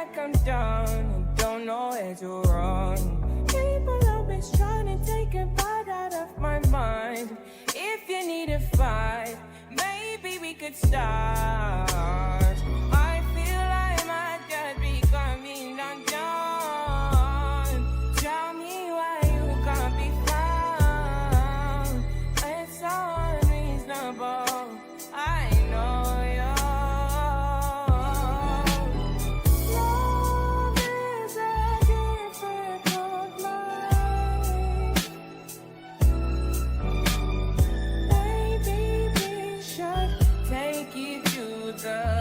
like I'm done and don't know where to run. People always trying to take a bite out of my mind. If you need a fight, maybe we could start. I feel I might just be coming undone. Tell me why you can't be found. It's so unreasonable. I know you're. Love is a difficult life. Maybe we should take it to the